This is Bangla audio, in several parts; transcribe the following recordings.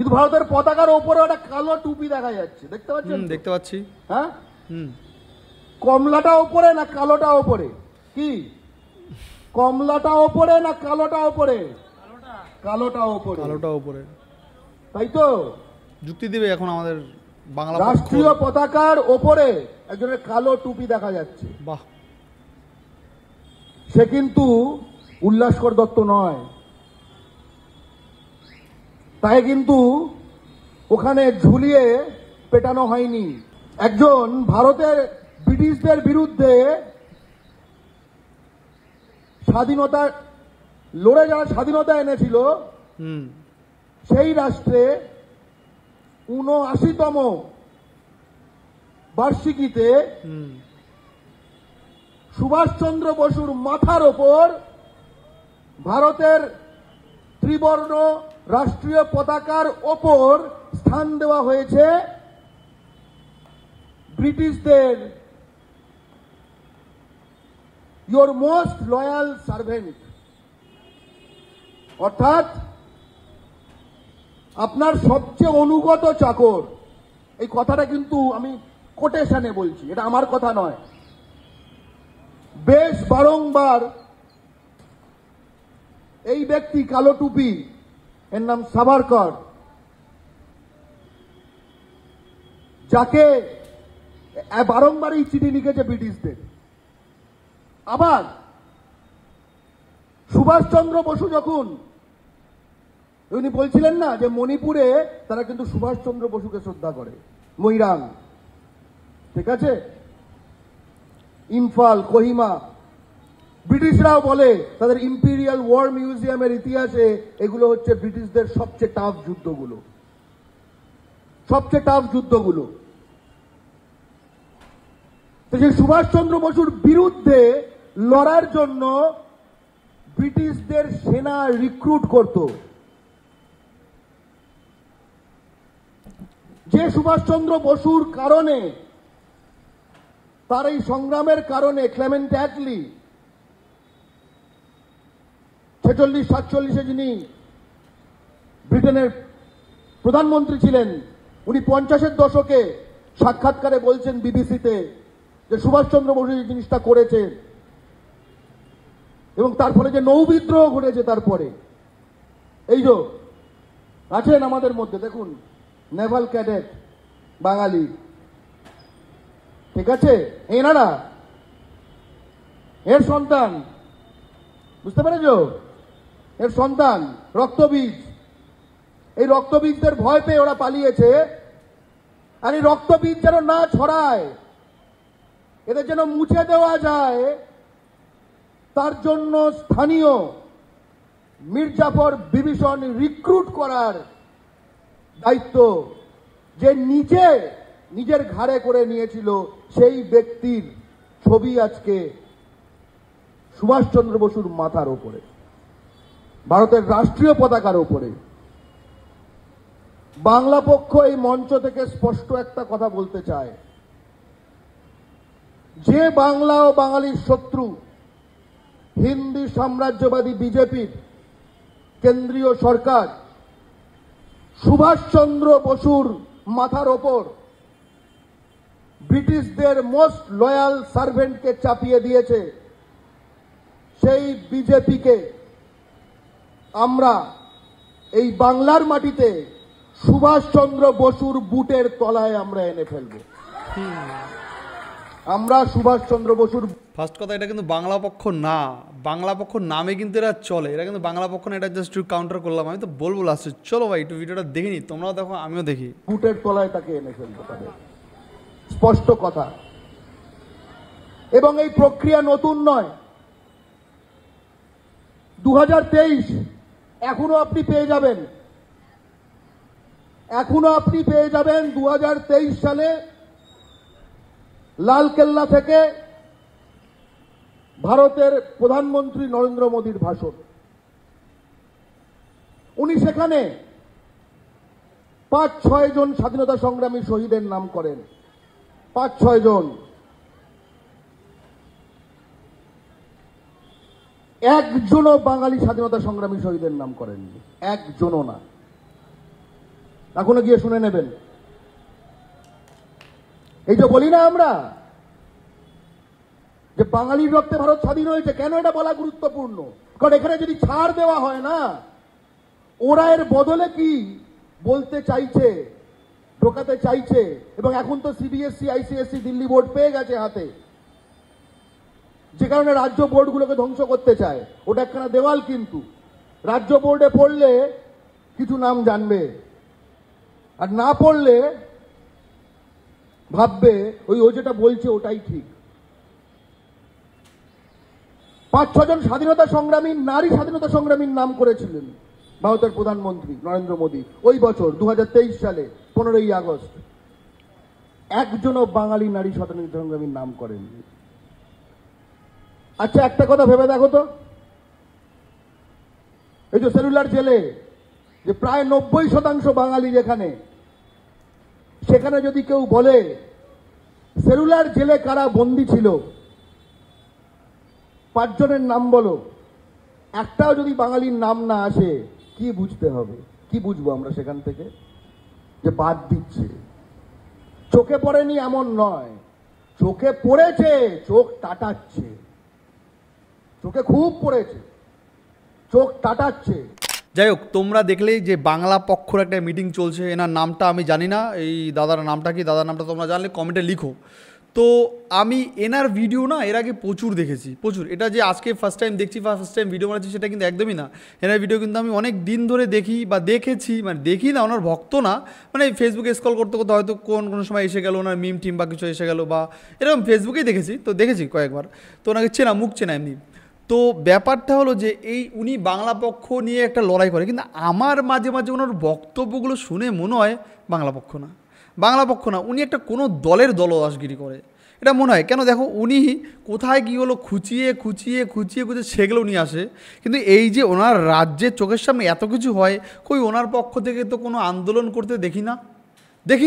কিন্তু ভারতের পতাকার ওপরে একটা কালো টুপি দেখা যাচ্ছে, দেখতে পাচ্ছেন? দেখতে পাচ্ছি। হ্যাঁ, কমলাটা ওপরে না কালোটা ওপরে? কি কমলাটা ওপরে না কালোটা ওপরে? কালোটা ওপরে। কালোটা ওপরে, তাই তো? যুক্তি দিবে এখন আমাদের বাংলা রাষ্ট্রীয় পতাকার ওপরে একজনের কালো টুপি দেখা যাচ্ছে। বাহ, সে কিন্তু উল্লাসকর দত্ত নয়, তাই কিন্তু ওখানে ঝুলিয়ে পেটানো হয়নি। একজন ভারতের ব্রিটিশদের বিরুদ্ধে স্বাধীনতা লড়ে যারা স্বাধীনতা এনেছিল সেই রাষ্ট্রে ৭৯তম বার্ষিকীতে সুভাষচন্দ্র বসুর মাথার ওপর ভারতের ত্রিবর্ণ রাষ্ট্রীয় পতাকার ওপর স্থান দেওয়া হয়েছে ব্রিটিশদের ইয়োর মোস্ট লয়াল সার্ভেন্ট, অর্থাৎ আপনার সবচেয়ে অনুগত চাকর। এই কথাটা কিন্তু আমি কোটেশনে বলছি, এটা আমার কথা নয়। বেশ বারংবার এই ব্যক্তি কালো টুপি, এর নাম সাভারকর, যাকে বারংবার এই চিঠি লিখেছে ব্রিটিশদের। আবার সুভাষচন্দ্র বসু যখন উনি বলছিলেন না যে মণিপুরে তারা কিন্তু সুভাষচন্দ্র বসুকে শ্রদ্ধা করে, মৈরাং, ঠিক আছে, ইম্ফল, কোহিমা, ব্রিটিশরাও বলে তাদের ইম্পিরিয়াল ওয়ার মিউজিয়ামের ইতিহাসে এগুলো হচ্ছে ব্রিটিশদের সবচেয়ে টাফ যুদ্ধগুলো, সবচেয়ে টাফ যুদ্ধগুলো। তো সেই সুভাষচন্দ্র বসুর বিরুদ্ধে লড়ার জন্য ব্রিটিশদের সেনা রিক্রুট করত। যে সুভাষচন্দ্র বসুর কারণে, তার এই সংগ্রামের কারণে ক্লেমেন্ট অ্যাটলি 46-47 যিনি ব্রিটেনের প্রধানমন্ত্রী ছিলেন, উনি 50-এর দশকে সাক্ষাৎকারে বলছেন বিবিসিতে যে সুভাষচন্দ্র বসু এই জিনিসটা করেছে, এবং তার ফলে যে নৌবিদ্রোহ ঘটেছে তারপরে। এই যে আছেন আমাদের মধ্যে, দেখুন, নেভাল ক্যাডেট বাঙালি, ঠিক আছে, এনারা এর সন্তান, বুঝতে পেরেছ? এর সন্তান রক্তবীজ। এই রক্তবীজদের ভয় পেয়ে ওরা পালিয়েছে, আর এই রক্তবীজ যেন না ছড়ায়, এদের যেন মুছে দেওয়া যায়, তার জন্য স্থানীয় মির্জাফর বিভীষণ রিক্রুট করার দায়িত্ব যে নিজের ঘাড়ে করে নিয়েছিল, সেই ব্যক্তির ছবি আজকে সুভাষচন্দ্র বসুর মাথার ওপরে, ভারতের রাষ্ট্রীয় পতাকার ওপরে। বাংলা পক্ষ এই মঞ্চ থেকে স্পষ্ট একটা কথা বলতে চায়, যে বাংলা ও বাঙালির শত্রু হিন্দি সাম্রাজ্যবাদী বিজেপির কেন্দ্রীয় সরকার সুভাষচন্দ্র বসুর মাথার ওপর ব্রিটিশদের মোস্ট লয়াল সার্ভেন্টকে চাপিয়ে দিয়েছে, সেই বিজেপিকে আমরা এই বাংলার মাটিতে সুভাষচন্দ্র বসুর বুটের তলায় আমরা এনে ফেলব। আমরা সুভাষচন্দ্র বসুর ফার্স্ট কথা, এটা কিন্তু বাংলা পক্ষ না, বাংলা পক্ষ নামে কিন্তু এরা চলে, এরা কিন্তু বাংলা পক্ষ না, এটা জাস্ট কাউন্টার করলাম। আমি তো বলবো লাস্টে, চলো ভাই একটু ভিডিওটা দেখে নি, তোমরাও দেখো আমিও দেখি। বুটের তলায় তাকে এনে ফেলতে পারে, স্পষ্ট কথা। এবং এই প্রক্রিয়া নতুন নয়, 2023 এখনো আপনি পেয়ে যাবেন, 2023 সালে লালকেল্লা থেকে ভারতের প্রধানমন্ত্রী নরেন্দ্র মোদীর ভাষণ। উনি সেখানে 5-6 জন স্বাধীনতা সংগ্রামী শহীদের নাম করেন, 5-6 জন। একজনও বাঙালি স্বাধীনতা সংগ্রামী শহীদের নাম করেননি, একজনও না। এখনো গিয়ে শুনে নেবেন। এই যে বলি না আমরা যে বাঙালির রক্তে ভারত স্বাধীন হয়েছে, কেন এটা বলা গুরুত্বপূর্ণ? কারণ এখানে যদি ছাড় দেওয়া হয় না, ওরা এর বদলে কি বলতে চাইছে, ঢোকাতে চাইছে। এবং এখন তো সিবিএসসি, আইসিএসসি, দিল্লি বোর্ড পেয়ে গেছে হাতে, যে কারণে রাজ্য বোর্ডগুলোকে ধ্বংস করতে চায়। ওটা একখানা দেওয়াল, কিন্তু রাজ্য বোর্ডে পড়লে কিছু নাম জানবে, আর না পড়লে ভাববে ও যেটা বলছে ওটাই ঠিক। 5-6 জন স্বাধীনতা সংগ্রামী, নারী স্বাধীনতা সংগ্রামীর নাম করেছিলেন ভারতের প্রধানমন্ত্রী নরেন্দ্র মোদী ওই বছর 2023 সালে 15ই আগস্ট। একজনও বাঙালি নারী স্বাধীনতা সংগ্রামীর নাম করেননি। আচ্ছা, একটা কথা ভেবে দেখো তো, এই যে সেলুলার জেলে যে প্রায় 90% বাঙালি যেখানে, সেখানে যদি কেউ বলে সেলুলার জেলে কারা বন্দী ছিল, 5 জনের নাম বলো, একটাও যদি বাঙালির নাম না আসে, কি বুঝতে হবে? কি বুঝবো আমরা সেখান থেকে? যে বাদ দিচ্ছে। চোখে পড়েনি এমন নয়, চোখে পড়েছে, চোখ টাটাচ্ছে, চোখে খুব পড়েছে, চোখ টাটাচ্ছে। যাই হোক, তোমরা দেখলেই যে বাংলা পক্ষর একটা মিটিং চলছে। এনার নামটা আমি জানি না, এই দাদার নামটা কি, দাদার নামটা তোমরা জানলে কমেন্টে লিখো। তো আমি এনার ভিডিও না এর আগে প্রচুর দেখেছি, প্রচুর। এটা যে আজকে ফার্স্ট টাইম দেখছি, ফার্স্ট টাইম ভিডিও বানাচ্ছি, সেটা কিন্তু একদমই না। এনার ভিডিও কিন্তু আমি অনেক দিন ধরে দেখি বা দেখেছি, মানে দেখি না, ওনার ভক্ত না, মানে ফেসবুকে স্ক্রল করতে করতে হয়তো কোনো সময় এসে গেল, ওনার মিম টিম বা কিছু এসে গেল, বা এরকম ফেসবুকেই দেখেছি, তো দেখেছি কয়েকবার। তো ওনাকে চেনা, মুখ চেনা এমনি। তো ব্যাপারটা হলো যে উনি বাংলা পক্ষ নিয়ে একটা লড়াই করে, কিন্তু আমার মাঝে মাঝে ওনার বক্তব্যগুলো শুনে মনে হয় বাংলা পক্ষ না, বাংলা পক্ষ না, উনি একটা কোনো দলের দলদাসগিরি করে, এটা মনে হয়। কেন দেখো, উনি কোথায় কী হলো খুঁচিয়ে খুঁচিয়ে খুঁচিয়ে খুঁচিয়ে সেগুলো নিয়ে আসে, কিন্তু এই যে ওনার রাজ্যের চোখের সামনে এত কিছু হয়, কই ওনার পক্ষ থেকে তো কোনো আন্দোলন করতে দেখি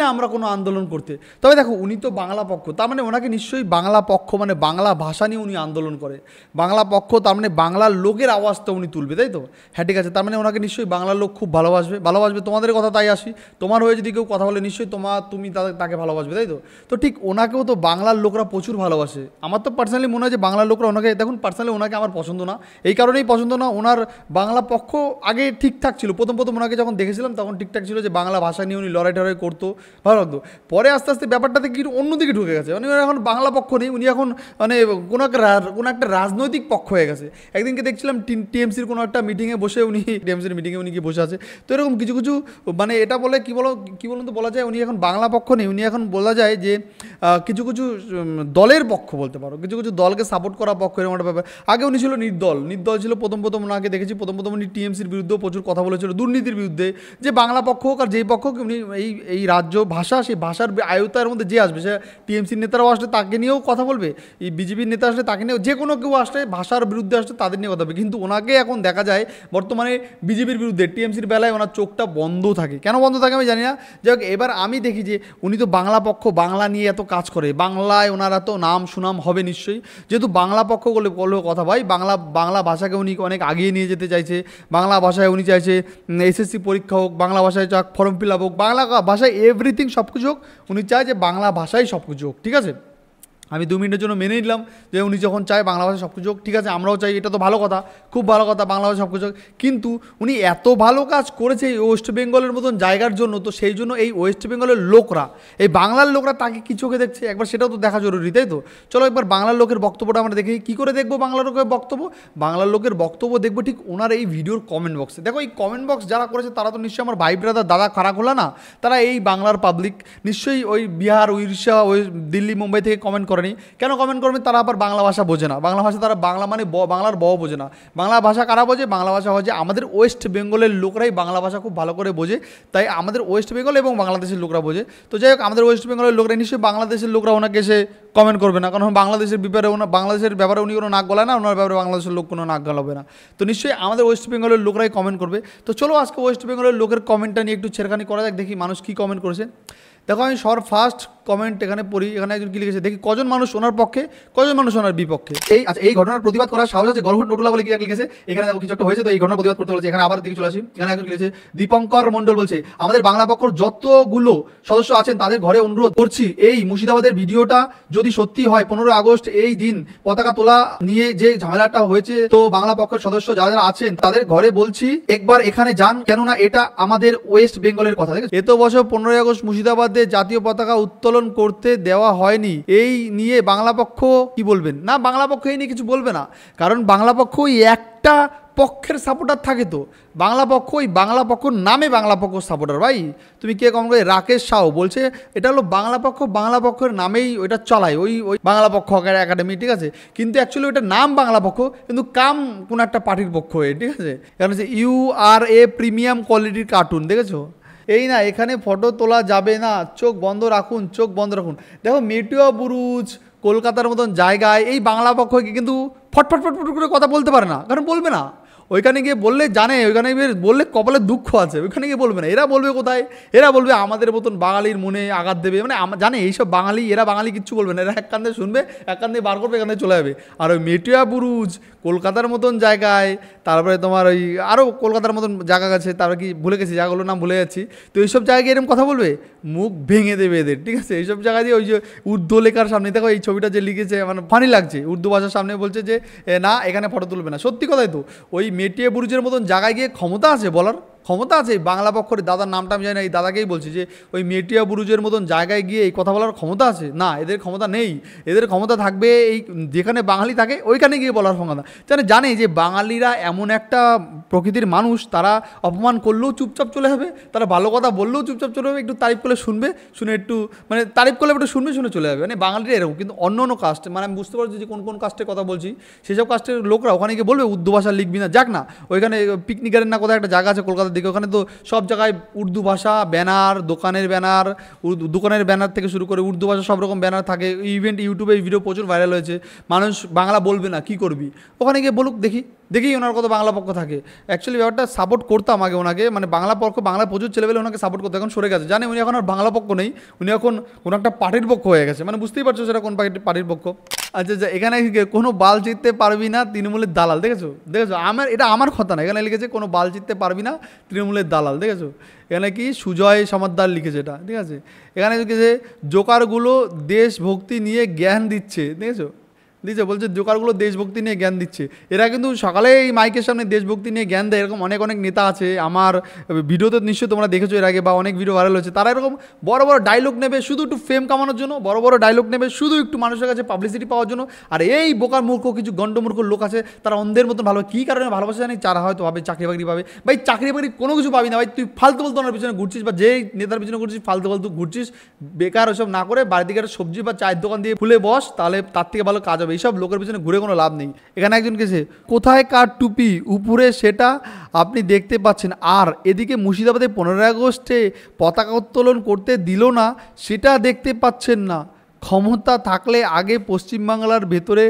না আমরা কোনো আন্দোলন করতে। তবে দেখো, উনি তো বাংলা পক্ষ, তার মানে ওনাকে নিশ্চয়ই বাংলা পক্ষ মানে বাংলা ভাষা নিয়ে উনি আন্দোলন করে। বাংলা পক্ষ তার মানে বাংলার লোকের আওয়াজটা উনি তুলবে, তাই তো? হ্যাঁ, ঠিক আছে, তার মানে ওনাকে নিশ্চয়ই বাংলার লোক খুব ভালোবাসবে। তোমাদের কথা তাই আসি, তোমার হয়ে যদি কেউ কথা বলে নিশ্চয়ই তুমি তাকে ভালোবাসবে, তাই তো? তো ঠিক ওনাকেও তো বাংলার লোকরা প্রচুর ভালোবাসে। আমার তো পার্সোনালি মনে হয় যে বাংলার লোকরা ওনাকে, দেখুন পার্সোনালি ওনাকে আমার পছন্দ না, এই কারণেই পছন্দ না, ওনার বাংলা পক্ষ আগে ঠিকঠাক ছিল, প্রথম ওনাকে যখন দেখেছিলাম তখন ঠিকঠাক ছিল, যে বাংলা ভাষা নিয়ে উনি লড়াই টড়াই করতো, ভালো লাগতো। পরে আস্তে আস্তে ব্যাপারটাতে কি অন্যদিকে ঢুকে গেছে, মানে এখন বাংলা পক্ষ নেই, উনি এখন মানে কোনো একটা রাজনৈতিক পক্ষ হয়ে গেছে। একদিনকে দেখছিলাম টিএমসির কোনো একটা মিটিংয়ে বসে, উনি টিএমসির মিটিংয়ে উনি গিয়ে বসে আছে। তো এরকম কিছু কিছু মানে এটা বলে কি বলুন তো, বলা যায় উনি এখন বাংলা পক্ষ নেই, উনি এখন বলা যায় যে কিছু কিছু দলের পক্ষ বলতে পারো, কিছু কিছু দলকে সাপোর্ট করা পক্ষ, এরকম একটা ব্যাপার। আগে উনি ছিল নির্দল ছিল প্রথম ওনাকে দেখেছি, প্রথম উনি টিএমসির বিরুদ্ধেও প্রচুর কথা বলেছিল, দুর্নীতির বিরুদ্ধে। যে বাংলা পক্ষ হোক আর যেই পক্ষ হোক, উনি এই রাজ্য ভাষা, সেই ভাষার আয়তার মধ্যে যে আসবে, সে টিএমসির নেতারাও আসলে তাকে নিয়েও কথা বলবে, এই বিজেপির নেতা আসলে তাকে নিয়েও, যে কোনো কেউ আসলে ভাষার বিরুদ্ধে আসলে তাদের নিয়ে কথা বলবে। কিন্তু ওনাকে এখন দেখা যায় বর্তমানে বিজেপির বিরুদ্ধে, টিএমসির বেলায় ওনার চোখটা বন্ধ থাকে। কেন বন্ধ থাকে আমি জানি না। যাই হোক, এবার আমি দেখি যে উনি তো বাংলা পক্ষ, বাংলা নিয়ে এত কাজ করে, বাংলায় ওনার এত নাম সুনাম হবে নিশ্চয়ই, যেহেতু বাংলা পক্ষ বললেও কথা ভাই, বাংলা ভাষাকে উনি অনেক আগিয়ে নিয়ে যেতে চাইছে। বাংলা ভাষায় উনি চাইছে এসএসসি পরীক্ষা হোক, বাংলা ভাষায় ফর্ম ফিল আপ হোক, বাংলা ভাষায় এভরিথিং সব কিছু হোক, উনি চায় যে বাংলা ভাষাই সব কিছু হোক। ঠিক আছে, আমি 2 মিনিটের জন্য মেনে নিলাম যে উনি যখন চায় বাংলা ভাষা সব কিছু হোক, ঠিক আছে, আমরাও চাই, এটা তো ভালো কথা, খুব ভালো কথা, বাংলা ভাষা সব কিছু হোক। কিন্তু উনি এত ভালো কাজ করেছে এই ওয়েস্ট বেঙ্গলের মতন জায়গার জন্য, তো সেই জন্য এই ওয়েস্ট বেঙ্গলের লোকরা, এই বাংলার লোকরা তাকে কি চোখে দেখছে একবার সেটাও তো দেখা জরুরি, তাই তো? চলো একবার বাংলার লোকের বক্তব্যটা আমরা দেখি। কী করে দেখবো বাংলার লোকের বক্তব্য? বাংলার লোকের বক্তব্য দেখবো ঠিক ওনার এই ভিডিওর কমেন্ট বক্সে। দেখো, এই কমেন্ট বক্স যারা করেছে তারা তো নিশ্চয়ই আমার ভাই ব্রাদার দাদা খারাপ হলো না, তারা এই বাংলার পাবলিক, নিশ্চয়ই ওই বিহার, উড়িষ্যা, ওই দিল্লি, মুম্বাই থেকে কমেন্ট করেনি। কেন কমেন্ট করবে? তারা আবার বাংলা ভাষা বোঝে না, বাংলা ভাষা তারা বাংলা মানে বাংলার বোঝে না। বাংলা ভাষা কারা বোঝে? বাংলা ভাষা হচ্ছে আমাদের ওয়েস্ট বেঙ্গলের লোকরাই বাংলা ভাষা খুব ভালো করে বোঝে, তাই আমাদের ওয়েস্ট বেঙ্গল এবং বাংলাদেশের লোকরা বোঝে। তো যাই হোক, আমাদের ওয়েস্ট বেঙ্গলের লোকরা, নিশ্চয়ই বাংলাদেশের লোকরা ওনাকে এসে কমেন্ট করবে না, কারণ বাংলাদেশের ব্যাপারে উনি কোনো নাক গলায় না, ওনার ব্যাপারে বাংলাদেশের লোক কোনো নাক গলাবে না। তো নিশ্চয়ই আমাদের ওয়েস্ট বেঙ্গলের লোকরাই কমেন্ট করবে। তো চলো আজকে ওয়েস্ট বেঙ্গলের লোকের কমেন্টটা নিয়ে একটু ছেড়খানি করা যাক, দেখি মানুষ কী কমেন্ট করেছে। দেখো, আমি ফার্স্ট কমেন্ট এখানে পড়ি। এখানে একজন কি লিখেছে দেখি, কজন মানুষ ওনার পক্ষে, কজন মানুষ ওনার বিপক্ষে। এই ঘটনার প্রতিবাদ করার সাহস আছে গর্ভ নোটুলা বলে কি লিখেছে। এখানে কিছু একটা হয়েছে, তো এই ঘটনার প্রতিবাদ করতে বলেছে। এখানে আবার দিকে চলে আসি, এখানে একজন লিখেছে দীপঙ্কর মন্ডল বলছে, আমাদের বাংলা পক্ষর যতগুলো সদস্য আছেন তাদের ঘরে অনুরোধ করছি, এই মুর্শিদাবাদের ভিডিওটা যদি সত্যি হয় 15 আগস্ট এই দিন পতাকা তোলা নিয়ে যে ঝামেলাটা হয়েছে, তো বাংলা পক্ষের সদস্য যারা যারা আছেন তাদের ঘরে বলছি একবার এখানে যান, কেননা এটা আমাদের ওয়েস্ট বেঙ্গলের কথা। এত বছর 15 আগস্ট মুর্শিদাবাদে জাতীয় পতাকা উত্তোলন করতে দেওয়া হয়নি, এই নিয়ে বাংলা পক্ষ কি বলবেন? না, বাংলা পক্ষ এই নিয়ে কিছু বলবে না, কারণ বাংলা পক্ষ ওই একটা পক্ষের সাপোর্টার থাকে। তো বাংলা পক্ষ ওই বাংলা পক্ষর নামে বাংলা পক্ষ সাপোর্টার। ভাই তুমি কে কম করে, রাকেশ সাউ বলছে এটা হলো বাংলা পক্ষ, বাংলা পক্ষের নামেই ওইটা চলায়, ওই ওই বাংলা পক্ষ একাডেমি, ঠিক আছে, কিন্তু অ্যাকচুয়ালি ওইটার নাম বাংলা পক্ষ, কিন্তু কাম কোনো একটা পার্টির পক্ষ হয়ে, ঠিক আছে। কারণ হচ্ছে URA প্রিমিয়াম কোয়ালিটির কার্টুন, দেখেছো? এই না, এখানে ফটো তোলা যাবে না, চোখ বন্ধ রাখুন, চোখ বন্ধ রাখুন। দেখো মেটিও বুরুজ কলকাতার মতন জায়গায় এই বাংলা পক্ষ কিন্তু ফটফট ফটফট করে কথা বলতে পারে না, কারণ বলবে না। ওইখানে গিয়ে বললে জানে, ওইখানে গিয়ে বললে কপালে দুঃখ আছে, ওইখানে গিয়ে বলবে না। এরা বলবে কোথায়? এরা বলবে আমাদের মতন বাঙালির মনে আঘাত দেবে, মানে জানে এইসব বাঙালি, এরা বাঙালি কিচ্ছু বলবে না, এরা এক কান্দে শুনবে, এক কান্দে বার করবে, এখানে চলে যাবে। আর ওই মেটিয়া বুরুজ কলকাতার মতন জায়গায়, তারপরে তোমার ওই আরও কলকাতার মতন জায়গা আছে, তারপরে কি ভুলে গেছি জায়গাগুলোর নাম ভুলে যাচ্ছি, তো এইসব জায়গায় এরকম কথা বলবে, মুখ ভেঙে দেবে এদের, ঠিক আছে। এইসব জায়গায় দিয়ে ওই যে উর্দু লেখার সামনে, দেখো এই ছবিটা যে লিখেছে, মানে ফানি লাগছে, উর্দু ভাষার সামনে বলছে যে না এখানে ফটো তুলবে না। সত্যি কথাই তো, ওই মেটিয়া বুরুজের মতন জায়গায় গিয়ে ক্ষমতা আছে বলার, ক্ষমতা আছে। বাংলা পক্ষের দাদার নামটা আমি জানি না, এই দাদাকেই বলছি যে ওই মেটিয়া বুরুজের মতন জায়গায় গিয়ে এই কথা বলার ক্ষমতা আছে? না, এদের ক্ষমতা নেই। এদের ক্ষমতা থাকবে এই যেখানে বাঙালি থাকে ওইখানে গিয়ে বলার ক্ষমতা। জানে যে বাঙালিরা এমন একটা প্রকৃতির মানুষ, তারা অপমান করলেও চুপচাপ চলে যাবে, তারা ভালো কথা বললেও চুপচাপ চলে যাবে, একটু তারিফ করলে শুনবে, শুনে একটু মানে তারিফ করলে একটু শুনবে, শুনে চলে যাবে। মানে বাঙালিরা এরকম। কিন্তু অন্য অন্য কাস্ট, মানে আমি বুঝতে পারছি যে কোন কোন কাস্টের কথা বলছি, সেসব কাস্টের লোকরা ওখানে গিয়ে বলবে উর্দু ভাষা লিখবি না, যাক না ওইখানে পিকনিকের না কোথায় একটা জায়গা আছে কলকাতার দিকে, ওখানে তো সব জায়গায় উর্দু ভাষা ব্যানার, দোকানের ব্যানার থেকে শুরু করে উর্দু ভাষা সব রকম ব্যানার থাকে। ইভেন্ট ইউটিউবে এই ভিডিও প্রচুর ভাইরাল হয়েছে। মানুষ বাংলা বলবে না, কি করবি? ওখানে গিয়ে বলুক, দেখি ওনার কত বাংলা পক্ষ থাকে। অ্যাকচুয়ালি ব্যাপারটা সাপোর্ট করতাম আগে ওনাকে, মানে বাংলা পক্ষ, বাংলা প্রচুর ছেলেবেলে ওনাকে সাপোর্ট করতো, এখন সরে গেছে। জানে উনি এখন আর বাংলা পক্ষ নেই, উনি এখন কোনো একটা পার্টির পক্ষ হয়ে গেছে, মানে বুঝতেই পারছো সেটা কোন পার্টির পক্ষ। আচ্ছা, এখানে কোনো বাল জিততে পারবি না, তৃণমূলের দালাল, দেখেছো? এটা আমার কথা না, এখানে লিখেছে কোনো বাল জিততে পারবি না, তৃণমূলের দালাল, দেখেছো? এখানে কি সুজয় সমাদ্দার লিখেছে এটা, ঠিক আছে। এখানে লিখেছে জোকারগুলো দেশভক্তি নিয়ে জ্ঞান দিচ্ছে, দেখেছো? বলছে জোকারগুলো দেশভক্তি নিয়ে জ্ঞান দিচ্ছে। এরা কিন্তু সকালে এই মাইকের সামনে দেশভক্তি নিয়ে জ্ঞান দেয়, এরকম অনেক অনেক নেতা আছে। আমার ভিডিওতে নিশ্চয়ই তোমরা দেখেছো এর আগে, বা অনেক ভিডিও ভাইরাল হয়েছে। তারা এরকম বড় বড় ডায়লগ নেবে শুধু একটু ফেম কামানোর জন্য, বড় বড় ডায়লগ নেবে শুধু একটু মানুষের কাছে পাবলিসিটি পাওয়ার জন্য। আর এই বোকার মূর্খ কিছু গণ্ডমূর্খ লোক আছে, তারা অন্ধের মতন ভালো, কী কারণে ভালোবাসা জানি, যারা হয়তো ভাবে চাকরি বাকরি পাবে। ভাই চাকরি বাকরি কোনো কিছু পাবি না ভাই, তুই ফালতু ওনার পিছনে ঘুরছিস, বা যেই নেতার পিছনে ঘুরছিস ফালতু ঘুরছিস, বেকার ওসব না করে বাড়ির দিকে একটা সবজি বা চায়ের দোকান দিয়ে খুলে বস, তাহলে তার থেকে ভালো কাজ হবে। এইসব লোকের পিছনে ঘুরে কোনো লাভ নেই। এখানে একজন কেছে কোথায় কার টুপি উপরে সেটা আপনি দেখতে পাচ্ছেন, আর এদিকে মুর্শিদাবাদে 15 আগস্টে পতাকা উত্তোলন করতে দিল না, সেটা দেখতে পাচ্ছেন না। ক্ষমতা থাকলে আগে পশ্চিমবাংলার ভেতরে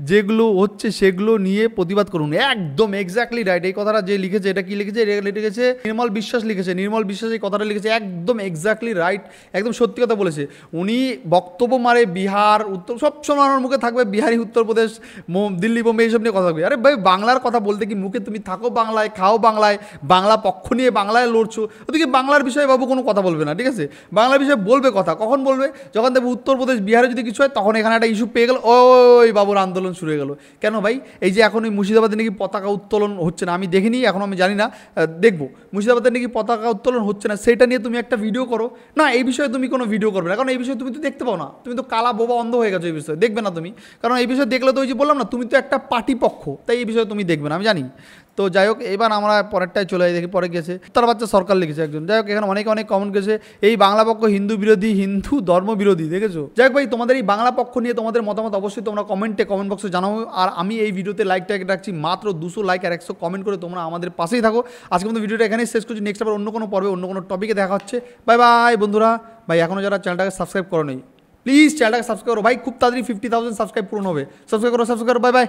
যেগুলো হচ্ছে সেগুলো নিয়ে প্রতিবাদ করুন। একদম এক্স্যাক্টলি রাইট। এই কথাটা যে লিখেছে, এটা কি লিখেছে? লিখেছে নির্মল বিশ্বাস লিখেছে। নির্মল বিশ্বাস এই কথাটা লিখেছে, একদম এক্স্যাক্টলি রাইট, একদম সত্যি কথা বলেছে। উনি বক্তব্য মারে বিহার, উত্তর, সবসময় আমার মুখে থাকবে বিহারি, উত্তরপ্রদেশ, দিল্লি, বোম্বে এইসব নিয়ে কথা থাকবে। আরে ভাই বাংলার কথা বলতে কি মুখে তুমি থাকো বাংলায়, খাও বাংলায়, বাংলা পক্ষ নিয়ে বাংলায় লড়ছো, ওদিকে বাংলার বিষয়ে বাবু কোনো কথা বলবে না, ঠিক আছে? বাংলার বিষয়ে বলবে কথা, কখন বলবে? যখন দেখবে উত্তরপ্রদেশ, বিহারে যদি কিছু হয়, তখন এখানে একটা ইস্যু পেয়ে গেল, ওই বাবুর আন্দোলন শুরু হয়ে গেল। কেন ভাই? এই যে এখন ওই মুর্শিদাবাদে নাকি পতাকা উত্তোলন হচ্ছে না, আমি দেখিনি, এখন আমি জানি না, দেখবো। মুর্শিদাবাদে নাকি পতাকা উত্তোলন হচ্ছে না, সেটা নিয়ে তুমি একটা ভিডিও করো না। এই বিষয়ে তুমি কোনো ভিডিও করবে না, কারণ এই বিষয়ে তুমি তো দেখতে পাও না, তুমি তো কালা বোবা অন্ধ হয়ে গেছো, এই বিষয়ে দেখবে না তুমি। কারণ এই বিষয়ে দেখলে তো ওই যে বললাম না, তুমি তো একটা পার্টি পক্ষ, তাই এই বিষয়ে তুমি দেখবে না, আমি জানি। তো যাই হোক, এবার আমরা পরেরটাই চলে যাই, দেখি পরে গেছে তার বাচ্চা সরকার লিখেছে একজন। যাই হোক, এখানে অনেক কমেন্ট গেছে, এই বাংলা পক্ষ হিন্দু বিরোধী, হিন্দু ধর্ম বিরোধী, দেখেছো? যাই হোক ভাই, তোমাদের এই বাংলা পক্ষ নিয়ে তোমাদের মতামত অবশ্যই তোমরা কমেন্ট বক্সে জানাও। আর আমি এই ভিডিওতে লাইক রাখছি মাত্র 200 লাইক আর 100 কমেন্ট করে তোমরা আমাদের পাশেই থাকো। আজকে মতো ভিডিওটা এখানেই শেষ করছি, নেক্সট আবার অন্য কোনো পর্বে অন্য কোনো টপিকে দেখা হচ্ছে। বাই বাই বন্ধুরা। ভাই এখনও যারা চ্যানেলটাকে সাবস্ক্রাইব করো নেই, প্লিজ চ্যানেলটাকে সাবস্ক্রাইব করো ভাই, খুব তাড়াতাড়ি 50,000 সাবস্ক্রাইব পূরণ হবে। সাবস্ক্রাইব করো, বাই বাই।